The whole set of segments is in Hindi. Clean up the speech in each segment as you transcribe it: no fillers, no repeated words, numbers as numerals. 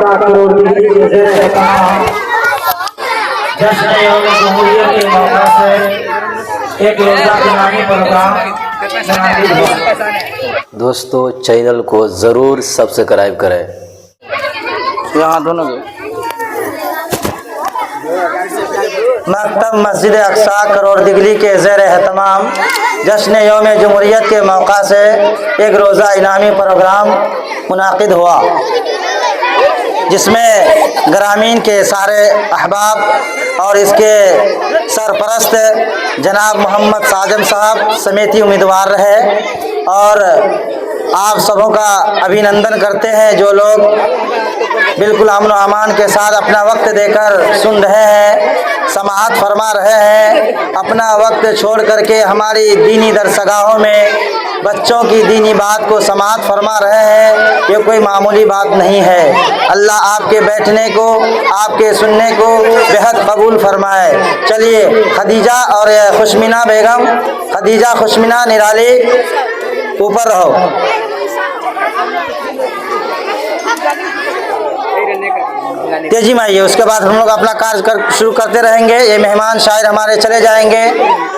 8 करोड़ डिग्री के ज़ेर तमाम जश्न यौम जमहूरियत के मौका से एक रोज़ा इनामी प्रोग्राम मुनाकिद हुआ। दोस्तों चैनल को ज़रूर सब्सक्राइब करें। यहाँ दोनों मकतब मस्जिद अक्सा करोड़ दिगली के ज़ेर एहतमाम जश्न यौम जमहूरियत के मौका से एक रोज़ा इनामी प्रोग्राम मुनाकिद हुआ, जिसमें ग्रामीण के सारे अहबाब और इसके सरपरस्त जनाब मोहम्मद साजम साहब समेती उम्मीदवार रहे। और आप सबों का अभिनंदन करते हैं जो लोग बिल्कुल अमन व अमान के साथ अपना वक्त देकर सुन रहे हैं, समाअत फरमा रहे हैं, अपना वक्त छोड़ करके हमारी दीनी दरसगाहों में बच्चों की दीनी बात को समाअत फरमा रहे हैं। ये कोई मामूली बात नहीं है। अल्लाह आपके बैठने को, आपके सुनने को बेहद कबूल फरमाए। चलिए खदीजा और खुशमीना बेगम, खदीजा खुशमीना निराली ऊपर रहो। तेजी में आइए, उसके बाद हम लोग अपना कार्य शुरू करते रहेंगे। ये मेहमान शायर हमारे चले जाएंगे।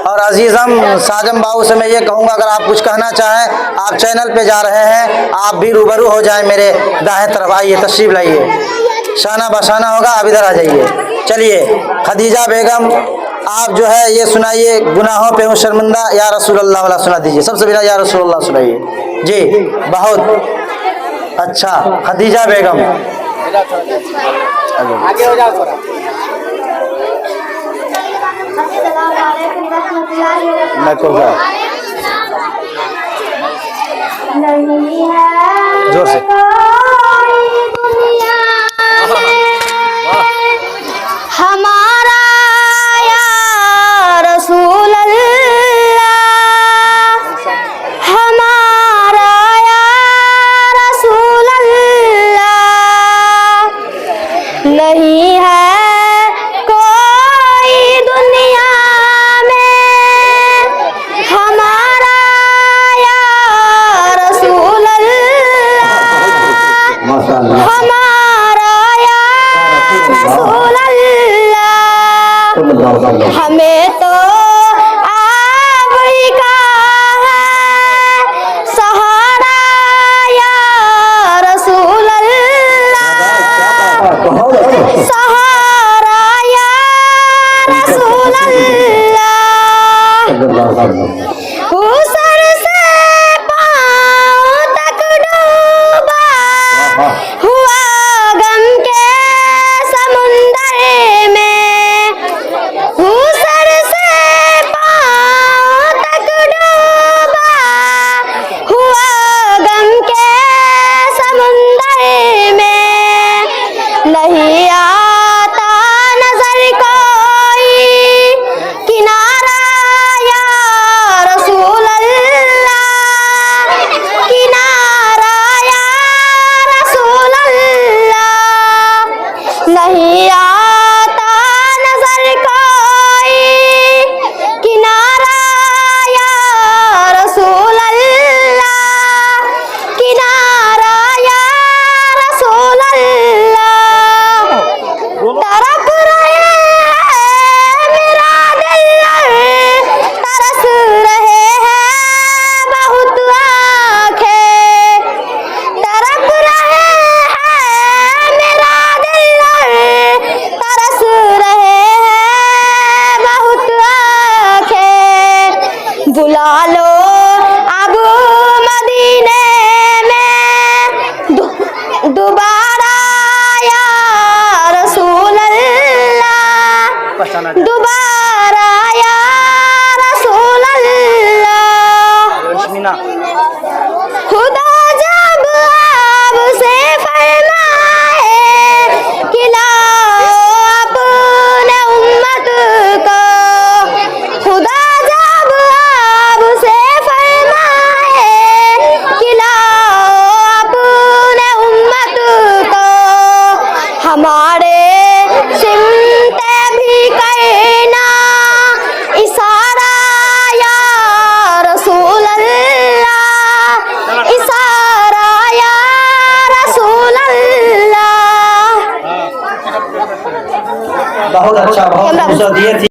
और अजीज़म साजम बाबू से मैं ये कहूँगा, अगर आप कुछ कहना चाहें, आप चैनल पे जा रहे हैं, आप भी रूबरू हो जाएं मेरे दाएं तरफ। आइए, तशरीफ़ लाइए, शाना बशाना होगा, आप इधर आ जाइए। चलिए खदीजा बेगम, आप जो है ये सुनाइए, गुनाहों पे हूँ शर्मिंदा या रसूल अल्लाह वाला सुना दीजिए। सबसे पहले या रसूल अल्लाह सुनाइए जी। बहुत अच्छा खदीजा बेगम, आगे हो जाओ थोड़ा। जोर से हमारा या रसूल अल्लाह, हमारा या रसूल अल्लाह, नहीं है कोई दुनिया में हमारा या रसूल अल्लाह, हमारा या रसूल अल्लाह। हमें तो आप ही का है सहारा या रसूल अल्लाह, सहारा या रसूल अल्लाह। सर से पाँव तक डूबा हुआ गम के समुंदर में, सर से पाँव तक डूबा हुआ गम के समुंदर में, नहीं आता नजर कोई किनारा या रसूल अल्लाह, किनारा या रसूल अल्लाह, नहीं आता नजर कोई किनारा या रसूल अल्लाह, किनारा या रसूल अल्लाह। तरफ रहे हैं मेरा दिल, तरस रहे हैं बहुत आँखें, तरफ रहे हैं मेरा दिल, तरस रहे हैं बहुत आँखें। बुला लो अब मदीने में दोबारा या रसूल अल्लाह, दोबारा या रसूल अल्लाह। खुदा जब आपसे फरमाए कि लाओ अपने उम्मत को, खुदा जब आपसे फरमाए कि लाओ अपने उम्मत को, हमारे सिमते भी करना बहुत अच्छा, बहुत खूबसूरत ये थी।